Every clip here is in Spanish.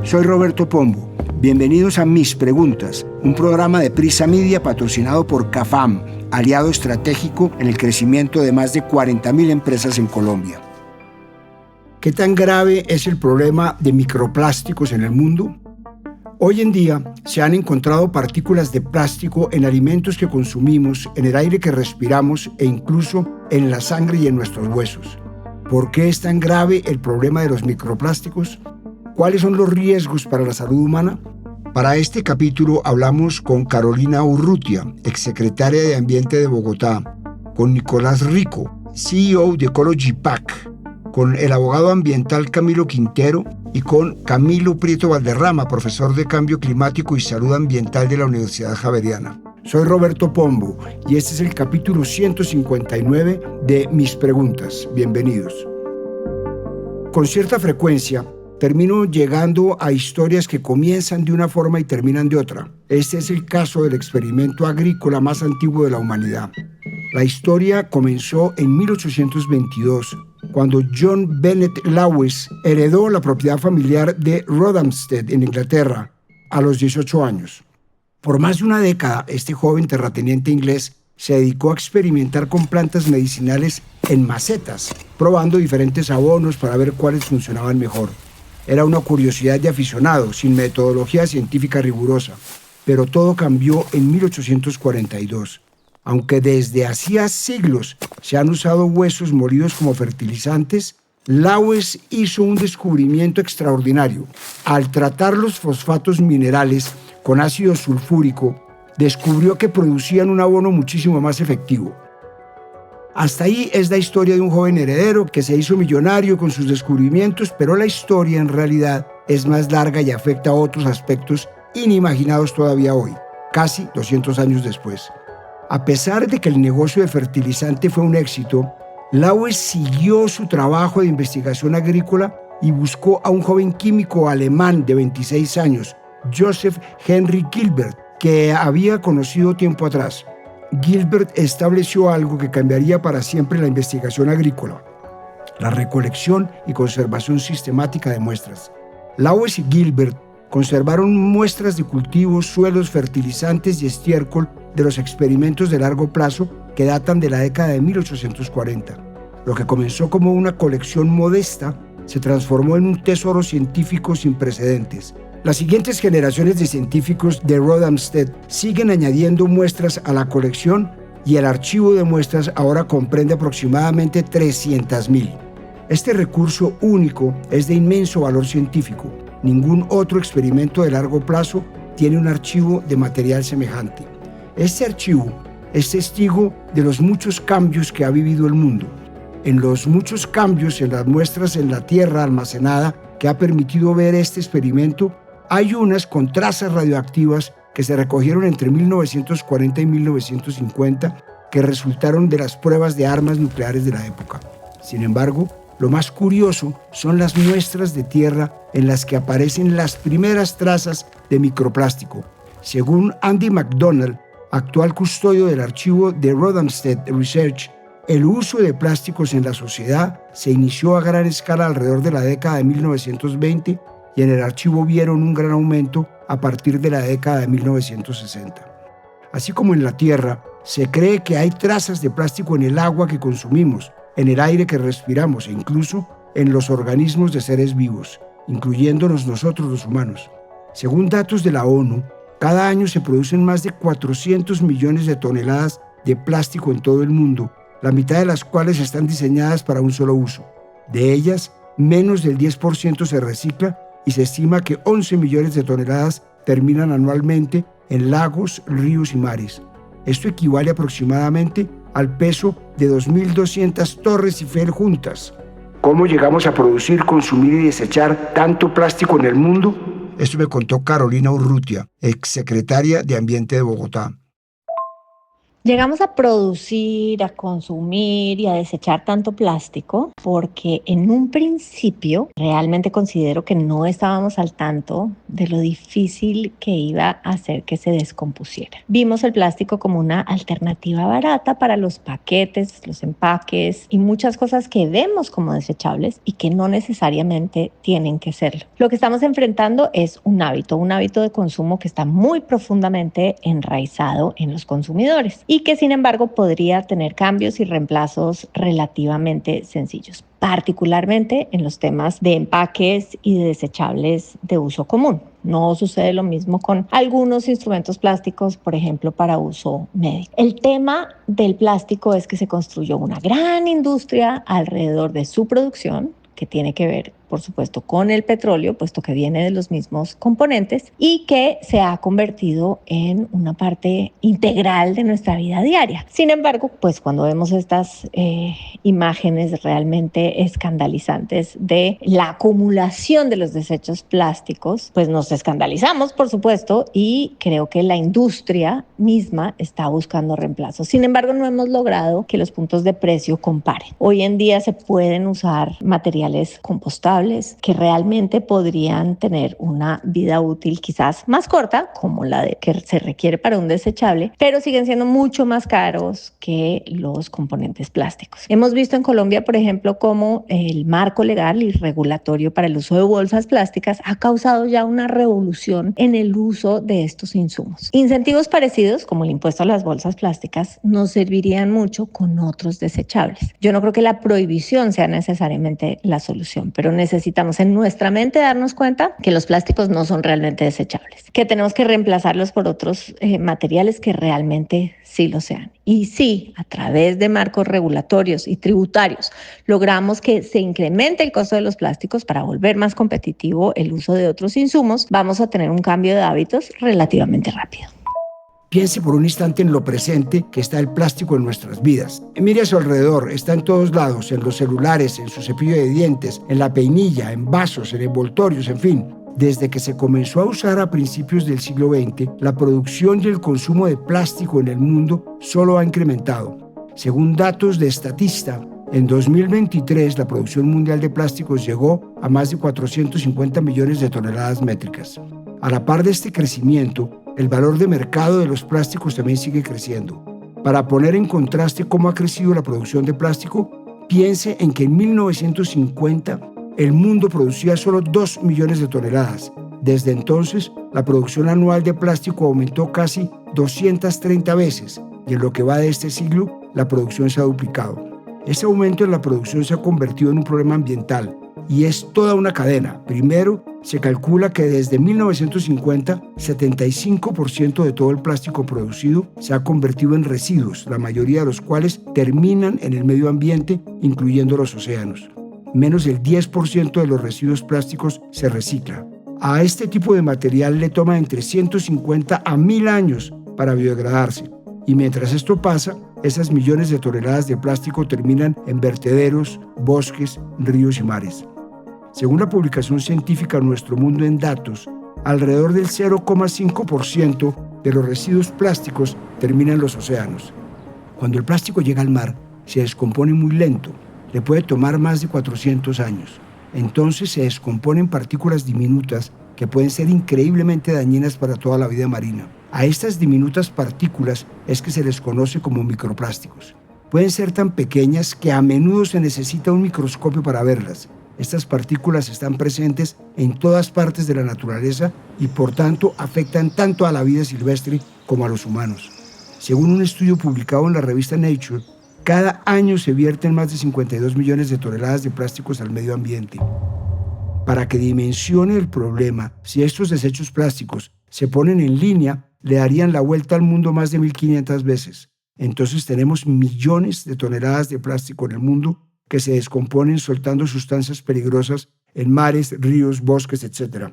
Soy Roberto Pombo. Bienvenidos a Mis Preguntas, un programa de Prisa Media patrocinado por CAFAM, aliado estratégico en el crecimiento de más de 40.000 empresas en Colombia. ¿Qué tan grave es el problema de microplásticos en el mundo? Hoy en día se han encontrado partículas de plástico en alimentos que consumimos, en el aire que respiramos e incluso en la sangre y en nuestros huesos. ¿Por qué es tan grave el problema de los microplásticos? ¿Cuáles son los riesgos para la salud humana? Para este capítulo hablamos con Carolina Urrutia, exsecretaria de Ambiente de Bogotá, con Nicolás Rico, CEO de Ecology Pack, con el abogado ambiental Camilo Quintero y con Camilo Prieto Valderrama, profesor de Cambio Climático y Salud Ambiental de la Universidad Javeriana. Soy Roberto Pombo y este es el capítulo 159 de Mis Preguntas. Bienvenidos. Con cierta frecuencia, termino llegando a historias que comienzan de una forma y terminan de otra. Este es el caso del experimento agrícola más antiguo de la humanidad. La historia comenzó en 1822, cuando John Bennett Lawes heredó la propiedad familiar de Rothamsted en Inglaterra a los 18 años. Por más de una década, este joven terrateniente inglés se dedicó a experimentar con plantas medicinales en macetas, probando diferentes abonos para ver cuáles funcionaban mejor. Era una curiosidad de aficionado, sin metodología científica rigurosa. Pero todo cambió en 1842. Aunque desde hacía siglos se han usado huesos molidos como fertilizantes, Lawes hizo un descubrimiento extraordinario. Al tratar los fosfatos minerales con ácido sulfúrico, descubrió que producían un abono muchísimo más efectivo. Hasta ahí es la historia de un joven heredero que se hizo millonario con sus descubrimientos, pero la historia en realidad es más larga y afecta a otros aspectos inimaginados todavía hoy, casi 200 años después. A pesar de que el negocio de fertilizante fue un éxito, Lawes siguió su trabajo de investigación agrícola y buscó a un joven químico alemán de 26 años, Joseph Henry Gilbert, que había conocido tiempo atrás. Gilbert estableció algo que cambiaría para siempre la investigación agrícola: la recolección y conservación sistemática de muestras. Lawes y Gilbert conservaron muestras de cultivos, suelos, fertilizantes y estiércol de los experimentos de largo plazo que datan de la década de 1840. Lo que comenzó como una colección modesta se transformó en un tesoro científico sin precedentes. Las siguientes generaciones de científicos de Rothamsted siguen añadiendo muestras a la colección y el archivo de muestras ahora comprende aproximadamente 300.000. Este recurso único es de inmenso valor científico. Ningún otro experimento de largo plazo tiene un archivo de material semejante. Este archivo es testigo de los muchos cambios que ha vivido el mundo. En los muchos cambios en las muestras en la tierra almacenada que ha permitido ver este experimento, hay unas con trazas radioactivas que se recogieron entre 1940 y 1950 que resultaron de las pruebas de armas nucleares de la época. Sin embargo, lo más curioso son las muestras de tierra en las que aparecen las primeras trazas de microplástico. Según Andy McDonald, actual custodio del archivo de Rothamsted Research, el uso de plásticos en la sociedad se inició a gran escala alrededor de la década de 1920 y en el archivo vieron un gran aumento a partir de la década de 1960. Así como en la tierra, se cree que hay trazas de plástico en el agua que consumimos, en el aire que respiramos e incluso en los organismos de seres vivos, incluyéndonos nosotros los humanos. Según datos de la ONU, cada año se producen más de 400 millones de toneladas de plástico en todo el mundo, la mitad de las cuales están diseñadas para un solo uso. De ellas, menos del 10% se recicla y se estima que 11 millones de toneladas terminan anualmente en lagos, ríos y mares. Esto equivale aproximadamente al peso de 2.200 Torres Eiffel juntas. ¿Cómo llegamos a producir, consumir y desechar tanto plástico en el mundo? Esto me contó Carolina Urrutia, exsecretaria de Ambiente de Bogotá. Llegamos a producir, a consumir y a desechar tanto plástico porque en un principio realmente considero que no estábamos al tanto de lo difícil que iba a hacer que se descompusiera. Vimos el plástico como una alternativa barata para los paquetes, los empaques y muchas cosas que vemos como desechables y que no necesariamente tienen que serlo. Lo que estamos enfrentando es un hábito de consumo que está muy profundamente enraizado en los consumidores y que sin embargo podría tener cambios y reemplazos relativamente sencillos, particularmente en los temas de empaques y de desechables de uso común. No sucede lo mismo con algunos instrumentos plásticos, por ejemplo, para uso médico. El tema del plástico es que se construyó una gran industria alrededor de su producción, que tiene que ver, por supuesto, con el petróleo, puesto que viene de los mismos componentes, y que se ha convertido en una parte integral de nuestra vida diaria. Sin embargo, pues cuando vemos estas imágenes realmente escandalizantes de la acumulación de los desechos plásticos, pues nos escandalizamos, por supuesto, y creo que la industria misma está buscando reemplazos. Sin embargo, no hemos logrado que los puntos de precio comparen. Hoy en día se pueden usar materiales compostables que realmente podrían tener una vida útil quizás más corta, como la de que se requiere para un desechable, pero siguen siendo mucho más caros que los componentes plásticos. Hemos visto en Colombia, por ejemplo, cómo el marco legal y regulatorio para el uso de bolsas plásticas ha causado ya una revolución en el uso de estos insumos. Incentivos parecidos, como el impuesto a las bolsas plásticas, nos servirían mucho con otros desechables. Yo no creo que la prohibición sea necesariamente la solución, pero necesitamos en nuestra mente darnos cuenta que los plásticos no son realmente desechables, que tenemos que reemplazarlos por otros materiales que realmente sí lo sean. Y sí, a través de marcos regulatorios y tributarios logramos que se incremente el costo de los plásticos para volver más competitivo el uso de otros insumos, vamos a tener un cambio de hábitos relativamente rápido. Piense por un instante en lo presente que está el plástico en nuestras vidas. Mire a su alrededor, está en todos lados, en los celulares, en su cepillo de dientes, en la peinilla, en vasos, en envoltorios, en fin. Desde que se comenzó a usar a principios del siglo XX, la producción y el consumo de plástico en el mundo solo ha incrementado. Según datos de Statista, en 2023 la producción mundial de plásticos llegó a más de 450 millones de toneladas métricas. A la par de este crecimiento, el valor de mercado de los plásticos también sigue creciendo. Para poner en contraste cómo ha crecido la producción de plástico, piense en que en 1950 el mundo producía solo 2 millones de toneladas. Desde entonces, la producción anual de plástico aumentó casi 230 veces y en lo que va de este siglo, la producción se ha duplicado. Ese aumento en la producción se ha convertido en un problema ambiental y es toda una cadena. Primero, se calcula que desde 1950, 75% de todo el plástico producido se ha convertido en residuos, la mayoría de los cuales terminan en el medio ambiente, incluyendo los océanos. Menos del 10% de los residuos plásticos se recicla. A este tipo de material le toma entre 150 a 1000 años para biodegradarse. Y mientras esto pasa, esas millones de toneladas de plástico terminan en vertederos, bosques, ríos y mares. Según la publicación científica Nuestro Mundo en Datos, alrededor del 0,5% de los residuos plásticos terminan en los océanos. Cuando el plástico llega al mar, se descompone muy lento, le puede tomar más de 400 años. Entonces se descompone en partículas diminutas que pueden ser increíblemente dañinas para toda la vida marina. A estas diminutas partículas es que se les conoce como microplásticos. Pueden ser tan pequeñas que a menudo se necesita un microscopio para verlas. Estas partículas están presentes en todas partes de la naturaleza y por tanto afectan tanto a la vida silvestre como a los humanos. Según un estudio publicado en la revista Nature, cada año se vierten más de 52 millones de toneladas de plásticos al medio ambiente. Para que dimensione el problema, si estos desechos plásticos se ponen en línea, le darían la vuelta al mundo más de 1500 veces. Entonces tenemos millones de toneladas de plástico en el mundo que se descomponen soltando sustancias peligrosas en mares, ríos, bosques, etc.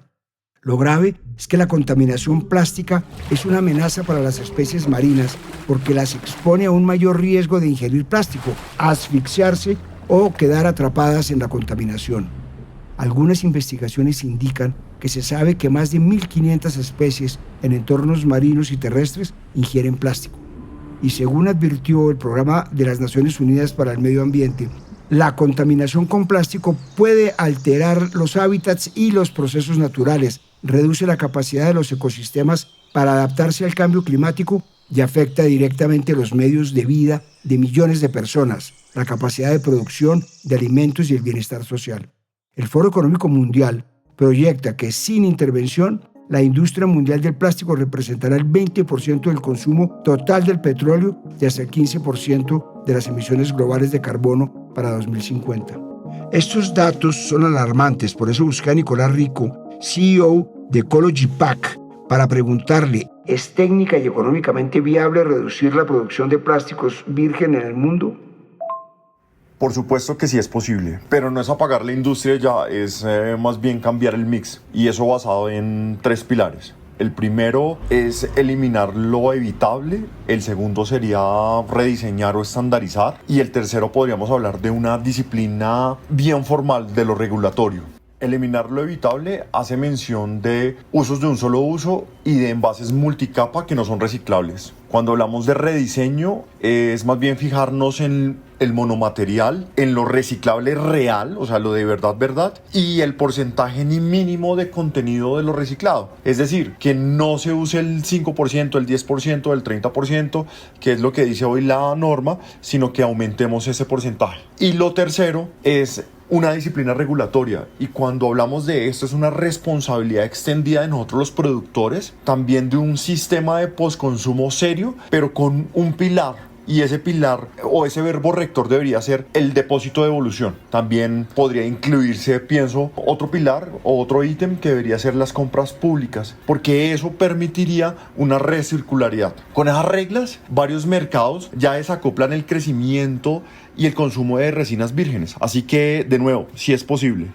Lo grave es que la contaminación plástica es una amenaza para las especies marinas porque las expone a un mayor riesgo de ingerir plástico, asfixiarse o quedar atrapadas en la contaminación. Algunas investigaciones indican que se sabe que más de 1500 especies en entornos marinos y terrestres ingieren plástico. y según advirtió el Programa de las Naciones Unidas para el Medio Ambiente, la contaminación con plástico puede alterar los hábitats y los procesos naturales, reduce la capacidad de los ecosistemas para adaptarse al cambio climático y afecta directamente los medios de vida de millones de personas, la capacidad de producción de alimentos y el bienestar social. El Foro Económico Mundial proyecta que sin intervención, la industria mundial del plástico representará el 20% del consumo total del petróleo y hasta el 15% de las emisiones globales de carbono para 2050. Estos datos son alarmantes, por eso busqué a Nicolás Rico, CEO de Ecology Pack, para preguntarle, ¿es técnica y económicamente viable reducir la producción de plásticos virgen en el mundo? Por supuesto que sí es posible, pero no es apagar la industria ya, es más bien cambiar el mix, y eso basado en 3 pilares. El primero es eliminar lo evitable, el segundo sería rediseñar o estandarizar, y el tercero podríamos hablar de una disciplina bien formal de lo regulatorio. Eliminar lo evitable hace mención de usos de un solo uso y de envases multicapa que no son reciclables. Cuando hablamos de rediseño es más bien fijarnos en el monomaterial, en lo reciclable real, o sea, lo de verdad, y el porcentaje ni mínimo de contenido de lo reciclado. Es decir, que no se use el 5%, el 10%, el 30%, que es lo que dice hoy la norma, sino que aumentemos ese porcentaje. Y lo tercero es una disciplina regulatoria, y cuando hablamos de esto es una responsabilidad extendida de nosotros los productores, también de un sistema de postconsumo serio, pero con un pilar. Y ese pilar o ese verbo rector debería ser el depósito de evolución. También podría incluirse, pienso, otro pilar o otro ítem que debería ser las compras públicas, porque eso permitiría una recircularidad. Con esas reglas, varios mercados ya desacoplan el crecimiento y el consumo de resinas vírgenes. Así que, de nuevo, sí es posible.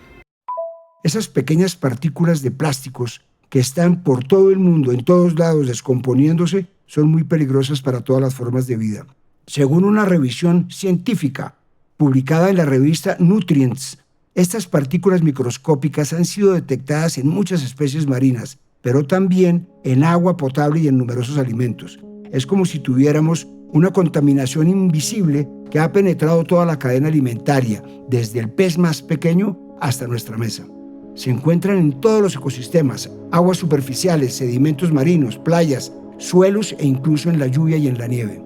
Esas pequeñas partículas de plásticos que están por todo el mundo, en todos lados, descomponiéndose, son muy peligrosas para todas las formas de vida. Según una revisión científica publicada en la revista Nutrients, estas partículas microscópicas han sido detectadas en muchas especies marinas, pero también en agua potable y en numerosos alimentos. Es como si tuviéramos una contaminación invisible que ha penetrado toda la cadena alimentaria, desde el pez más pequeño hasta nuestra mesa. Se encuentran en todos los ecosistemas, aguas superficiales, sedimentos marinos, playas, suelos e incluso en la lluvia y en la nieve.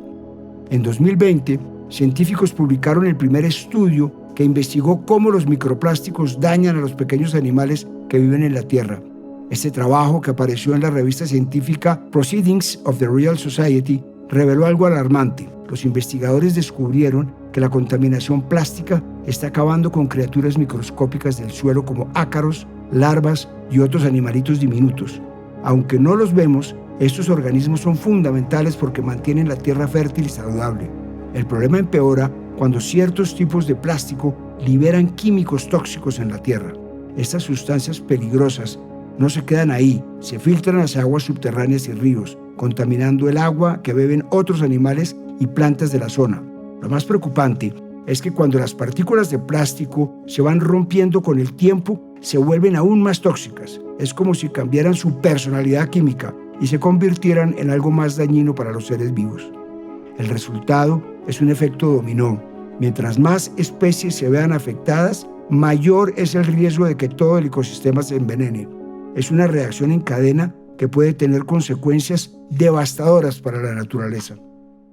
En 2020, científicos publicaron el primer estudio que investigó cómo los microplásticos dañan a los pequeños animales que viven en la Tierra. Este trabajo, que apareció en la revista científica Proceedings of the Royal Society, reveló algo alarmante. Los investigadores descubrieron que la contaminación plástica está acabando con criaturas microscópicas del suelo como ácaros, larvas y otros animalitos diminutos. Aunque no los vemos, estos organismos son fundamentales porque mantienen la tierra fértil y saludable. El problema empeora cuando ciertos tipos de plástico liberan químicos tóxicos en la tierra. Estas sustancias peligrosas no se quedan ahí, se filtran hacia aguas subterráneas y ríos, contaminando el agua que beben otros animales y plantas de la zona. Lo más preocupante es que cuando las partículas de plástico se van rompiendo con el tiempo, se vuelven aún más tóxicas. Es como si cambiaran su personalidad química y se convirtieran en algo más dañino para los seres vivos. El resultado es un efecto dominó. Mientras más especies se vean afectadas, mayor es el riesgo de que todo el ecosistema se envenene. Es una reacción en cadena que puede tener consecuencias devastadoras para la naturaleza.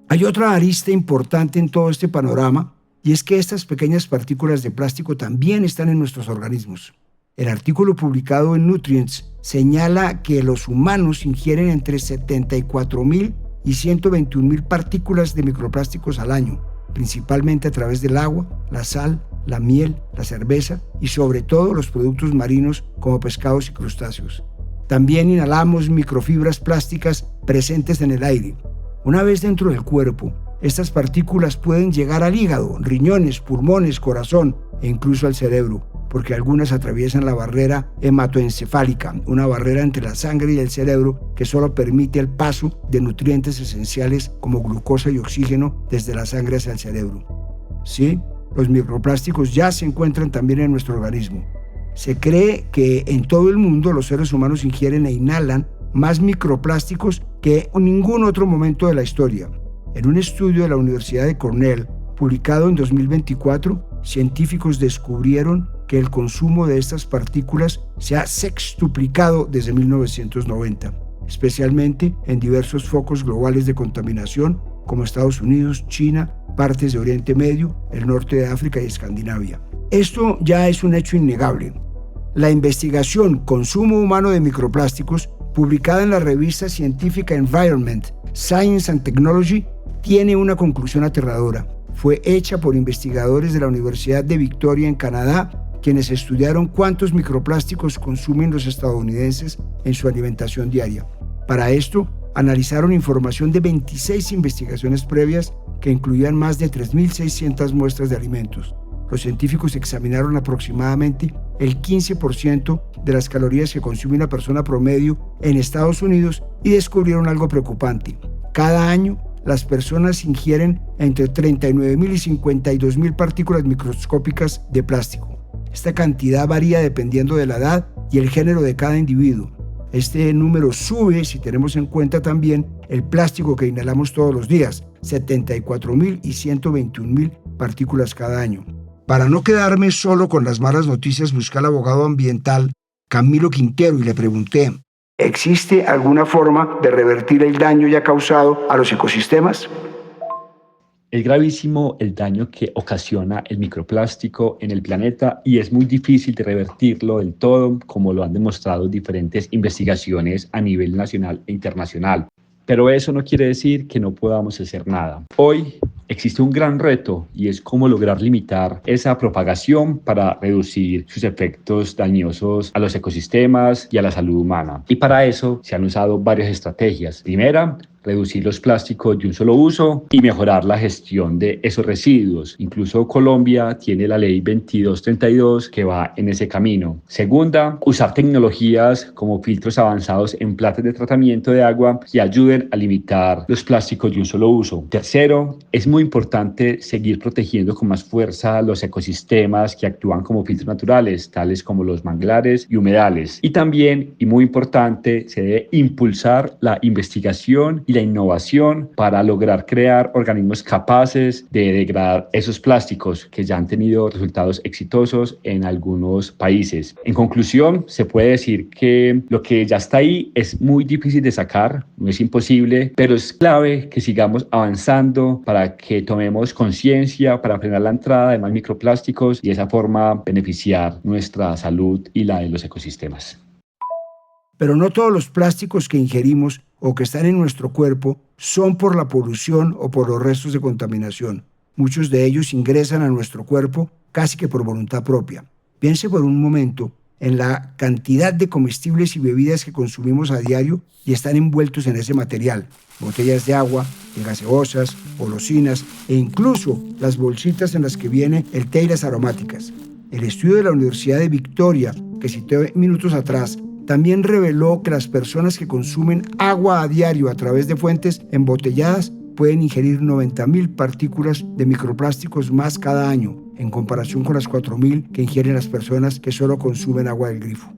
Hay otra arista importante en todo este panorama, y es que estas pequeñas partículas de plástico también están en nuestros organismos. El artículo publicado en Nutrients señala que los humanos ingieren entre 74.000 y 121.000 partículas de microplásticos al año, principalmente a través del agua, la sal, la miel, la cerveza y sobre todo los productos marinos como pescados y crustáceos. También inhalamos microfibras plásticas presentes en el aire. Una vez dentro del cuerpo, estas partículas pueden llegar al hígado, riñones, pulmones, corazón e incluso al cerebro, porque algunas atraviesan la barrera hematoencefálica, una barrera entre la sangre y el cerebro que solo permite el paso de nutrientes esenciales como glucosa y oxígeno desde la sangre hacia el cerebro. Sí, los microplásticos ya se encuentran también en nuestro organismo. Se cree que en todo el mundo los seres humanos ingieren e inhalan más microplásticos que en ningún otro momento de la historia. En un estudio de la Universidad de Cornell, publicado en 2024, científicos descubrieron que el consumo de estas partículas se ha sextuplicado desde 1990, especialmente en diversos focos globales de contaminación como Estados Unidos, China, partes de Oriente Medio, el norte de África y Escandinavia. Esto ya es un hecho innegable. La investigación Consumo humano de microplásticos, publicada en la revista científica Environment, Science and Technology, tiene una conclusión aterradora. Fue hecha por investigadores de la Universidad de Victoria en Canadá, quienes estudiaron cuántos microplásticos consumen los estadounidenses en su alimentación diaria. Para esto, analizaron información de 26 investigaciones previas que incluían más de 3.600 muestras de alimentos. Los científicos examinaron aproximadamente el 15% de las calorías que consume una persona promedio en Estados Unidos y descubrieron algo preocupante. Cada año, las personas ingieren entre 39.000 y 52.000 partículas microscópicas de plástico. Esta cantidad varía dependiendo de la edad y el género de cada individuo. Este número sube si tenemos en cuenta también el plástico que inhalamos todos los días, 74.000 y 121.000 partículas cada año. Para no quedarme solo con las malas noticias, busqué al abogado ambiental Camilo Quintero y le pregunté: ¿existe alguna forma de revertir el daño ya causado a los ecosistemas? Es gravísimo el daño que ocasiona el microplástico en el planeta y es muy difícil de revertirlo del todo, como lo han demostrado diferentes investigaciones a nivel nacional e internacional. Pero eso no quiere decir que no podamos hacer nada. Hoy existe un gran reto y es cómo lograr limitar esa propagación para reducir sus efectos dañosos a los ecosistemas y a la salud humana. Y para eso se han usado varias estrategias. Primera, reducir los plásticos de un solo uso y mejorar la gestión de esos residuos. Incluso Colombia tiene la ley 2232 que va en ese camino. Segunda, usar tecnologías como filtros avanzados en plantas de tratamiento de agua que ayuden a limitar los plásticos de un solo uso. Tercero, es muy importante seguir protegiendo con más fuerza los ecosistemas que actúan como filtros naturales, tales como los manglares y humedales. Y también, y muy importante, se debe impulsar la investigación y la innovación para lograr crear organismos capaces de degradar esos plásticos que ya han tenido resultados exitosos en algunos países. En conclusión, se puede decir que lo que ya está ahí es muy difícil de sacar, no es imposible, pero es clave que sigamos avanzando para que tomemos conciencia, para frenar la entrada de más microplásticos y de esa forma beneficiar nuestra salud y la de los ecosistemas. Pero no todos los plásticos que ingerimos o que están en nuestro cuerpo son por la polución o por los restos de contaminación. Muchos de ellos ingresan a nuestro cuerpo casi que por voluntad propia. Piense por un momento en la cantidad de comestibles y bebidas que consumimos a diario y están envueltos en ese material. Botellas de agua, de gaseosas, golosinas e incluso las bolsitas en las que viene el té y las aromáticas. El estudio de la Universidad de Victoria, que cité minutos atrás, también reveló que las personas que consumen agua a diario a través de fuentes embotelladas pueden ingerir 90.000 partículas de microplásticos más cada año, en comparación con las 4.000 que ingieren las personas que solo consumen agua del grifo.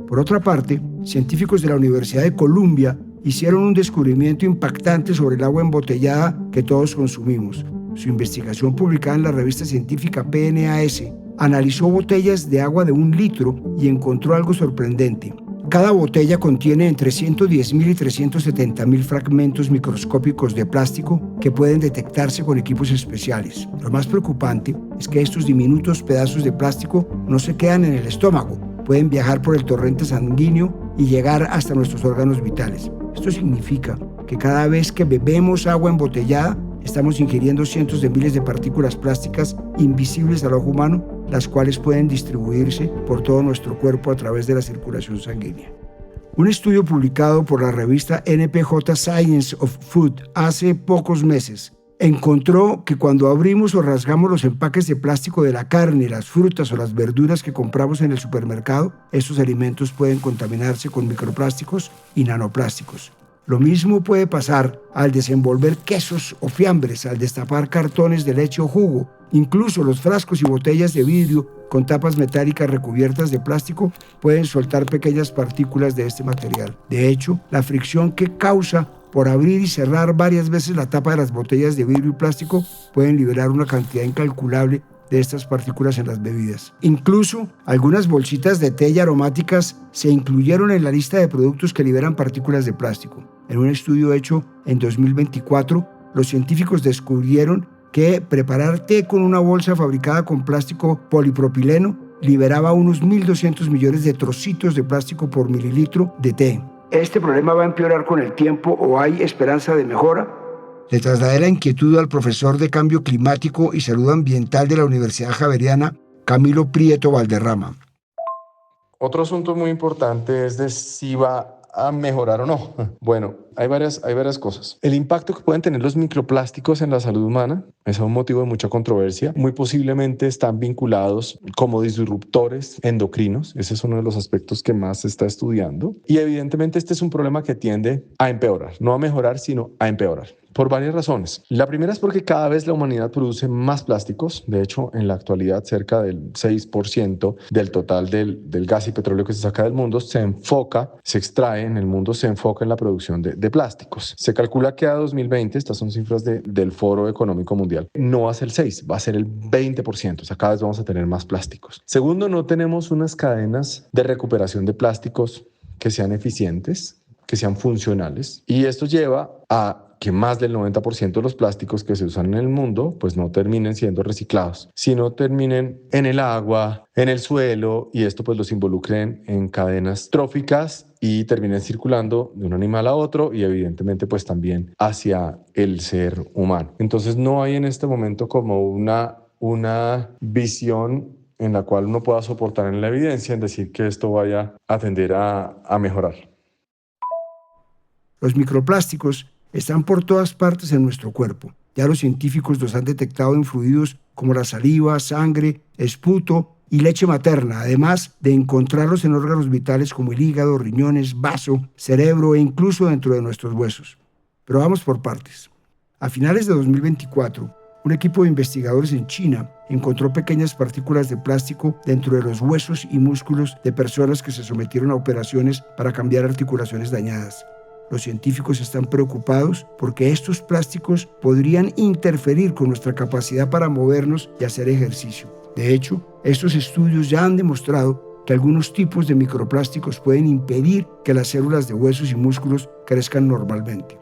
Por otra parte, científicos de la Universidad de Columbia hicieron un descubrimiento impactante sobre el agua embotellada que todos consumimos. Su investigación, publicada en la revista científica PNAS, analizó botellas de agua de 1 litro y encontró algo sorprendente. Cada botella contiene entre 110.000 y 370.000 fragmentos microscópicos de plástico que pueden detectarse con equipos especiales. Lo más preocupante es que estos diminutos pedazos de plástico no se quedan en el estómago, pueden viajar por el torrente sanguíneo y llegar hasta nuestros órganos vitales. Esto significa que cada vez que bebemos agua embotellada, estamos ingiriendo cientos de miles de partículas plásticas invisibles al ojo humano, las cuales pueden distribuirse por todo nuestro cuerpo a través de la circulación sanguínea. Un estudio publicado por la revista NPJ Science of Food hace pocos meses encontró que cuando abrimos o rasgamos los empaques de plástico de la carne, las frutas o las verduras que compramos en el supermercado, estos alimentos pueden contaminarse con microplásticos y nanoplásticos. Lo mismo puede pasar al desenvolver quesos o fiambres, al destapar cartones de leche o jugo. Incluso los frascos y botellas de vidrio con tapas metálicas recubiertas de plástico pueden soltar pequeñas partículas de este material. De hecho, la fricción que causa por abrir y cerrar varias veces la tapa de las botellas de vidrio y plástico, pueden liberar una cantidad incalculable de estas partículas en las bebidas. Incluso algunas bolsitas de té y aromáticas se incluyeron en la lista de productos que liberan partículas de plástico. En un estudio hecho en 2024, los científicos descubrieron que preparar té con una bolsa fabricada con plástico polipropileno liberaba unos 1.200 millones de trocitos de plástico por mililitro de té. ¿Este problema va a empeorar con el tiempo o hay esperanza de mejora? Le trasladé la inquietud al profesor de Cambio Climático y Salud Ambiental de la Universidad Javeriana, Camilo Prieto Valderrama. Otro asunto muy importante es de si va a mejorar o no. Bueno, hay varias cosas. El impacto que pueden tener los microplásticos en la salud humana es un motivo de mucha controversia. Muy posiblemente están vinculados como disruptores endocrinos. Ese es uno de los aspectos que más se está estudiando. Y evidentemente este es un problema que tiende a empeorar. No a mejorar, sino a empeorar. Por varias razones. La primera es porque cada vez la humanidad produce más plásticos. De hecho, en la actualidad, cerca del 6% del total del gas y petróleo que se saca del mundo se extrae en el mundo, se enfoca en la producción de plásticos. Se calcula que a 2020, estas son cifras del Foro Económico Mundial, no va a ser el 6%, va a ser el 20%. O sea, cada vez vamos a tener más plásticos. Segundo, no tenemos unas cadenas de recuperación de plásticos que sean eficientes, que sean funcionales. Y esto lleva a que más del 90% de los plásticos que se usan en el mundo pues no terminen siendo reciclados, sino terminen en el agua, en el suelo, y esto pues los involucren en cadenas tróficas y terminen circulando de un animal a otro y evidentemente pues también hacia el ser humano. Entonces no hay en este momento como una visión en la cual uno pueda soportar en la evidencia en decir que esto vaya a tender a mejorar. Los microplásticos están por todas partes en nuestro cuerpo. Ya los científicos los han detectado en fluidos como la saliva, sangre, esputo y leche materna, además de encontrarlos en órganos vitales como el hígado, riñones, vaso, cerebro e incluso dentro de nuestros huesos. Pero vamos por partes. A finales de 2024, un equipo de investigadores en China encontró pequeñas partículas de plástico dentro de los huesos y músculos de personas que se sometieron a operaciones para cambiar articulaciones dañadas. Los científicos están preocupados porque estos plásticos podrían interferir con nuestra capacidad para movernos y hacer ejercicio. De hecho, estos estudios ya han demostrado que algunos tipos de microplásticos pueden impedir que las células de huesos y músculos crezcan normalmente.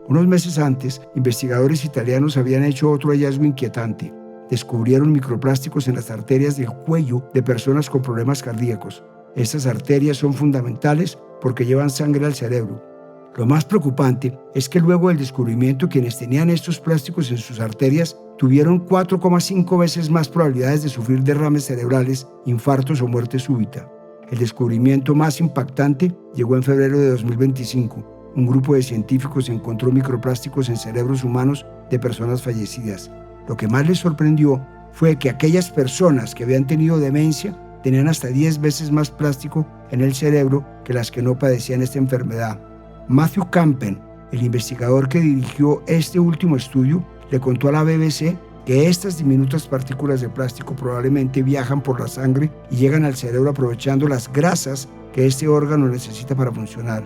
Unos meses antes, investigadores italianos habían hecho otro hallazgo inquietante. Descubrieron microplásticos en las arterias del cuello de personas con problemas cardíacos. Estas arterias son fundamentales porque llevan sangre al cerebro. Lo más preocupante es que luego del descubrimiento, quienes tenían estos plásticos en sus arterias tuvieron 4,5 veces más probabilidades de sufrir derrames cerebrales, infartos o muerte súbita. El descubrimiento más impactante llegó en febrero de 2025. Un grupo de científicos encontró microplásticos en cerebros humanos de personas fallecidas. Lo que más les sorprendió fue que aquellas personas que habían tenido demencia tenían hasta 10 veces más plástico en el cerebro que las que no padecían esta enfermedad. Matthew Campen, el investigador que dirigió este último estudio, le contó a la BBC que estas diminutas partículas de plástico probablemente viajan por la sangre y llegan al cerebro aprovechando las grasas que este órgano necesita para funcionar.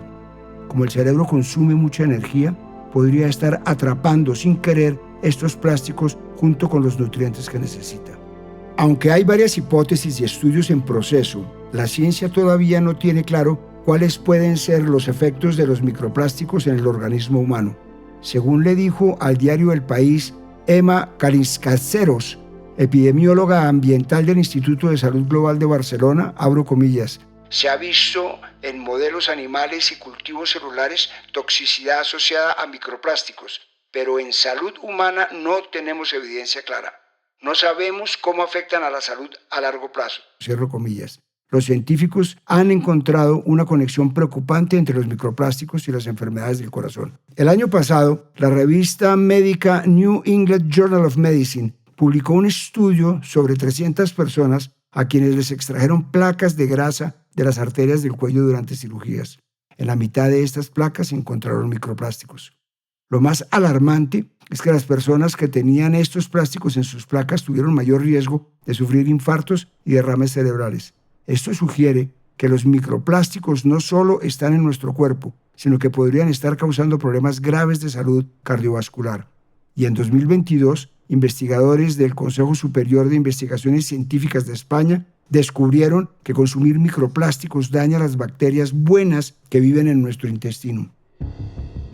Como el cerebro consume mucha energía, podría estar atrapando sin querer estos plásticos junto con los nutrientes que necesita. Aunque hay varias hipótesis y estudios en proceso, la ciencia todavía no tiene claro cuáles pueden ser los efectos de los microplásticos en el organismo humano. Según le dijo al diario El País Emma Kalinskaceros, epidemióloga ambiental del Instituto de Salud Global de Barcelona, abro comillas, se ha visto en modelos animales y cultivos celulares toxicidad asociada a microplásticos, pero en salud humana no tenemos evidencia clara. No sabemos cómo afectan a la salud a largo plazo. Cierro comillas. Los científicos han encontrado una conexión preocupante entre los microplásticos y las enfermedades del corazón. El año pasado, la revista médica New England Journal of Medicine publicó un estudio sobre 300 personas a quienes les extrajeron placas de grasa de las arterias del cuello durante cirugías. En la mitad de estas placas se encontraron microplásticos. Lo más alarmante es que las personas que tenían estos plásticos en sus placas tuvieron mayor riesgo de sufrir infartos y derrames cerebrales. Esto sugiere que los microplásticos no solo están en nuestro cuerpo, sino que podrían estar causando problemas graves de salud cardiovascular. Y en 2022, investigadores del Consejo Superior de Investigaciones Científicas de España descubrieron que consumir microplásticos daña las bacterias buenas que viven en nuestro intestino.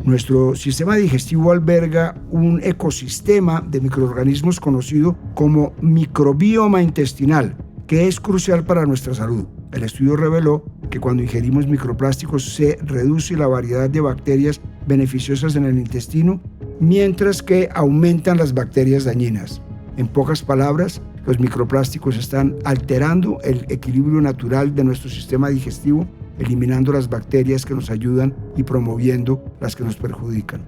Nuestro sistema digestivo alberga un ecosistema de microorganismos conocido como microbioma intestinal, que es crucial para nuestra salud. El estudio reveló que cuando ingerimos microplásticos se reduce la variedad de bacterias beneficiosas en el intestino, mientras que aumentan las bacterias dañinas. En pocas palabras, los microplásticos están alterando el equilibrio natural de nuestro sistema digestivo, eliminando las bacterias que nos ayudan y promoviendo las que nos perjudican.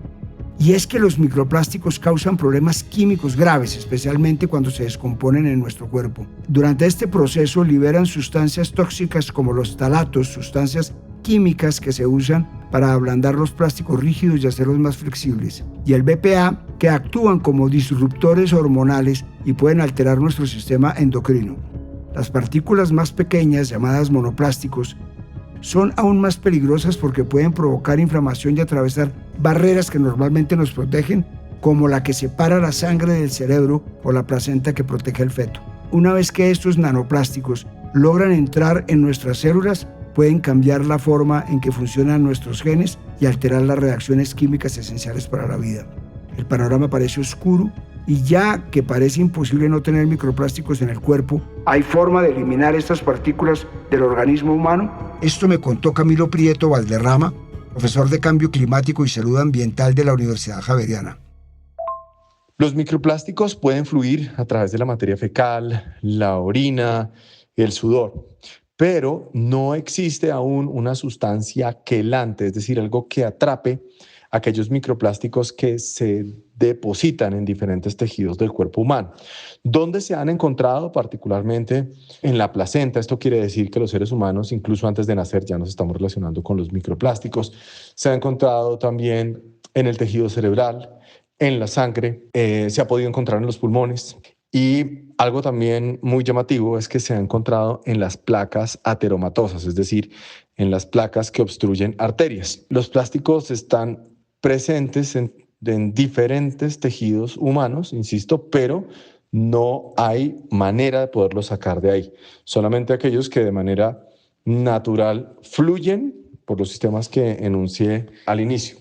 Y es que los microplásticos causan problemas químicos graves, especialmente cuando se descomponen en nuestro cuerpo. Durante este proceso liberan sustancias tóxicas como los ftalatos, sustancias químicas que se usan para ablandar los plásticos rígidos y hacerlos más flexibles, y el BPA, que actúan como disruptores hormonales y pueden alterar nuestro sistema endocrino. Las partículas más pequeñas, llamadas monoplásticos, son aún más peligrosas porque pueden provocar inflamación y atravesar barreras que normalmente nos protegen, como la que separa la sangre del cerebro o la placenta que protege al feto. Una vez que estos nanoplásticos logran entrar en nuestras células, pueden cambiar la forma en que funcionan nuestros genes y alterar las reacciones químicas esenciales para la vida. El panorama parece oscuro y ya que parece imposible no tener microplásticos en el cuerpo, ¿hay forma de eliminar estas partículas del organismo humano? Esto me contó Camilo Prieto Valderrama, profesor de Cambio Climático y Salud Ambiental de la Universidad Javeriana. Los microplásticos pueden fluir a través de la materia fecal, la orina, el sudor, pero no existe aún una sustancia quelante, es decir, algo que atrape aquellos microplásticos que se depositan en diferentes tejidos del cuerpo humano. ¿Dónde se han encontrado? Particularmente en la placenta. Esto quiere decir que los seres humanos, incluso antes de nacer, ya nos estamos relacionando con los microplásticos. Se ha encontrado también en el tejido cerebral, en la sangre, se ha podido encontrar en los pulmones. Y algo también muy llamativo es que se ha encontrado en las placas ateromatosas, es decir, en las placas que obstruyen arterias. Los plásticos están presentes en diferentes tejidos humanos, insisto, pero no hay manera de poderlos sacar de ahí. Solamente aquellos que de manera natural fluyen por los sistemas que enuncié al inicio.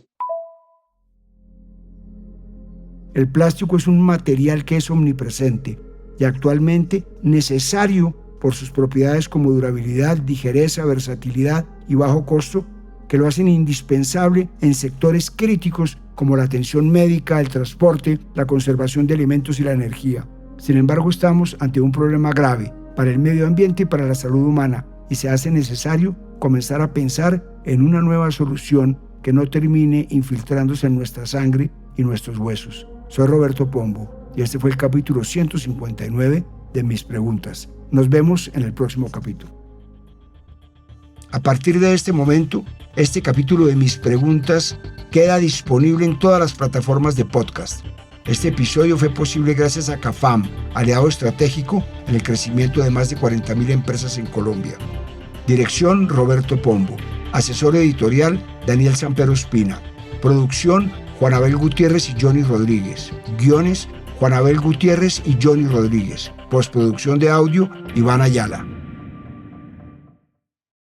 El plástico es un material que es omnipresente y actualmente necesario por sus propiedades como durabilidad, ligereza, versatilidad y bajo costo, que lo hacen indispensable en sectores críticos como la atención médica, el transporte, la conservación de alimentos y la energía. Sin embargo, estamos ante un problema grave para el medio ambiente y para la salud humana, y se hace necesario comenzar a pensar en una nueva solución que no termine infiltrándose en nuestra sangre y nuestros huesos. Soy Roberto Pombo y este fue el capítulo 159 de Mis Preguntas. Nos vemos en el próximo capítulo. A partir de este momento, este capítulo de Mis Preguntas queda disponible en todas las plataformas de podcast. Este episodio fue posible gracias a CAFAM, aliado estratégico en el crecimiento de más de 40.000 empresas en Colombia. Dirección: Roberto Pombo. Asesor editorial: Daniel Sampero Espina. Producción: Juan Abel Gutiérrez y Johnny Rodríguez. Guiones: Juan Abel Gutiérrez y Johnny Rodríguez. Postproducción de audio: Iván Ayala.